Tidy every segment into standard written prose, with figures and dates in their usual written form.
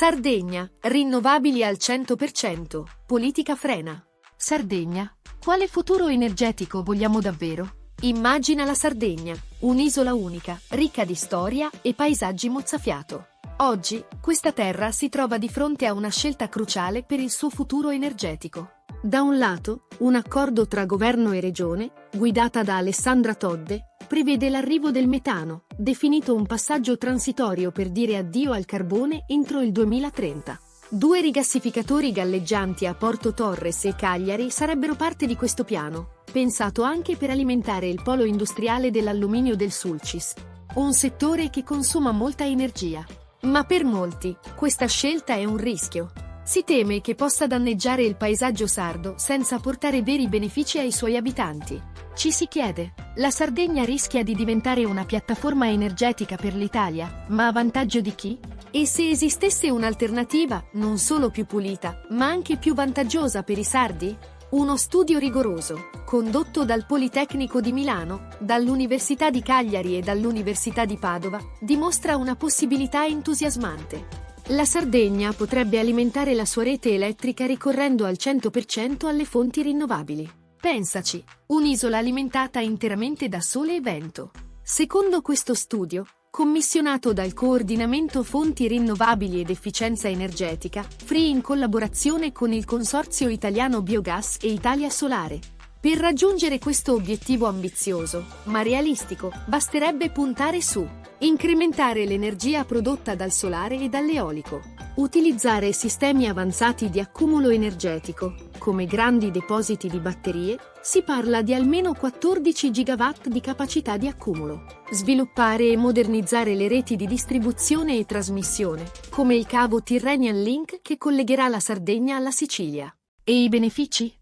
Sardegna, rinnovabili al 100%, politica frena. Sardegna, quale futuro energetico vogliamo davvero? Immagina la Sardegna, un'isola unica, ricca di storia e paesaggi mozzafiato. Oggi, questa terra si trova di fronte a una scelta cruciale per il suo futuro energetico. Da un lato, un accordo tra governo e regione, guidata da Alessandra Todde, prevede l'arrivo del metano, definito un passaggio transitorio per dire addio al carbone entro il 2030. 2 rigassificatori galleggianti a Porto Torres e Cagliari sarebbero parte di questo piano, pensato anche per alimentare il polo industriale dell'alluminio del Sulcis, un settore che consuma molta energia. Ma per molti, questa scelta è un rischio. Si teme che possa danneggiare il paesaggio sardo senza portare veri benefici ai suoi abitanti. Ci si chiede, la Sardegna rischia di diventare una piattaforma energetica per l'Italia, ma a vantaggio di chi? E se esistesse un'alternativa, non solo più pulita, ma anche più vantaggiosa per i sardi? Uno studio rigoroso, condotto dal Politecnico di Milano, dall'Università di Cagliari e dall'Università di Padova, dimostra una possibilità entusiasmante. La Sardegna potrebbe alimentare la sua rete elettrica ricorrendo al 100% alle fonti rinnovabili. Pensaci, un'isola alimentata interamente da sole e vento. Secondo questo studio, commissionato dal Coordinamento Fonti Rinnovabili ed Efficienza Energetica, FRI in collaborazione con il Consorzio Italiano Biogas e Italia Solare. Per raggiungere questo obiettivo ambizioso, ma realistico, basterebbe puntare su incrementare l'energia prodotta dal solare e dall'eolico, utilizzare sistemi avanzati di accumulo energetico, come grandi depositi di batterie, si parla di almeno 14 gigawatt di capacità di accumulo, sviluppare e modernizzare le reti di distribuzione e trasmissione, come il cavo Tyrrhenian Link che collegherà la Sardegna alla Sicilia. E i benefici?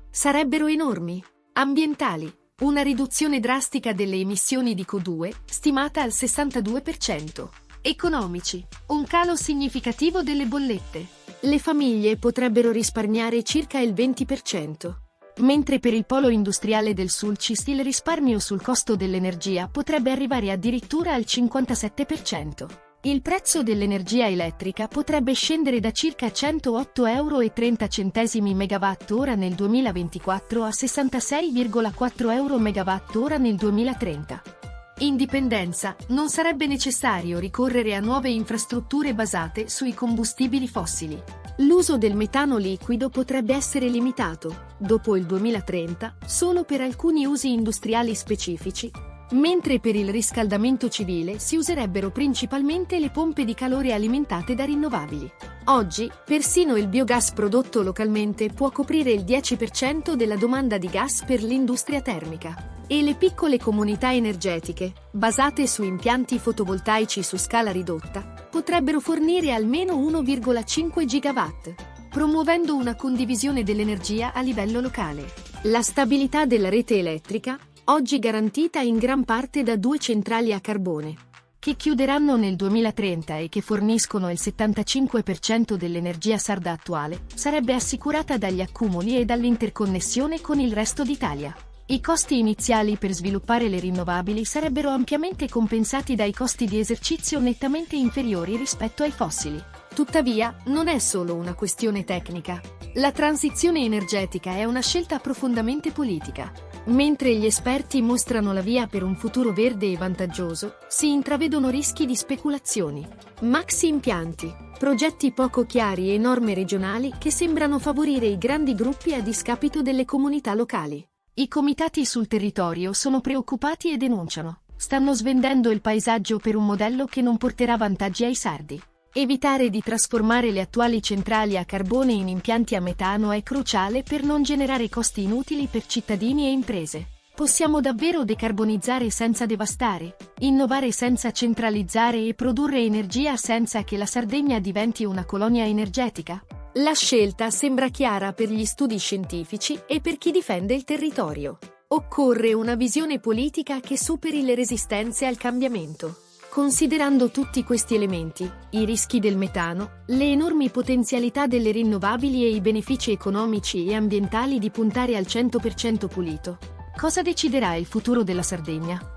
Sarebbero enormi, ambientali. Una riduzione drastica delle emissioni di CO2, stimata al 62%. Economici. Un calo significativo delle bollette. Le famiglie potrebbero risparmiare circa il 20%. Mentre per il polo industriale del Sulcis il risparmio sul costo dell'energia potrebbe arrivare addirittura al 57%. Il prezzo dell'energia elettrica potrebbe scendere da circa 108,30 € MWh nel 2024 a 66,4 € MWh nel 2030. Indipendenza, non sarebbe necessario ricorrere a nuove infrastrutture basate sui combustibili fossili. L'uso del metano liquido potrebbe essere limitato, dopo il 2030, solo per alcuni usi industriali specifici, mentre per il riscaldamento civile si userebbero principalmente le pompe di calore alimentate da rinnovabili. Oggi, persino il biogas prodotto localmente può coprire il 10% della domanda di gas per l'industria termica. E le piccole comunità energetiche, basate su impianti fotovoltaici su scala ridotta, potrebbero fornire almeno 1,5 gigawatt, promuovendo una condivisione dell'energia a livello locale. La stabilità della rete elettrica, oggi garantita in gran parte da 2 centrali a carbone, che chiuderanno nel 2030 e che forniscono il 75% dell'energia sarda attuale, sarebbe assicurata dagli accumuli e dall'interconnessione con il resto d'Italia. I costi iniziali per sviluppare le rinnovabili sarebbero ampiamente compensati dai costi di esercizio nettamente inferiori rispetto ai fossili. Tuttavia, non è solo una questione tecnica. La transizione energetica è una scelta profondamente politica. Mentre gli esperti mostrano la via per un futuro verde e vantaggioso, si intravedono rischi di speculazioni. Maxi impianti, progetti poco chiari e norme regionali che sembrano favorire i grandi gruppi a discapito delle comunità locali. I comitati sul territorio sono preoccupati e denunciano. Stanno svendendo il paesaggio per un modello che non porterà vantaggi ai sardi. Evitare di trasformare le attuali centrali a carbone in impianti a metano è cruciale per non generare costi inutili per cittadini e imprese. Possiamo davvero decarbonizzare senza devastare, innovare senza centralizzare e produrre energia senza che la Sardegna diventi una colonia energetica? La scelta sembra chiara per gli studi scientifici e per chi difende il territorio. Occorre una visione politica che superi le resistenze al cambiamento. Considerando tutti questi elementi, i rischi del metano, le enormi potenzialità delle rinnovabili e i benefici economici e ambientali di puntare al 100% pulito, cosa deciderà il futuro della Sardegna?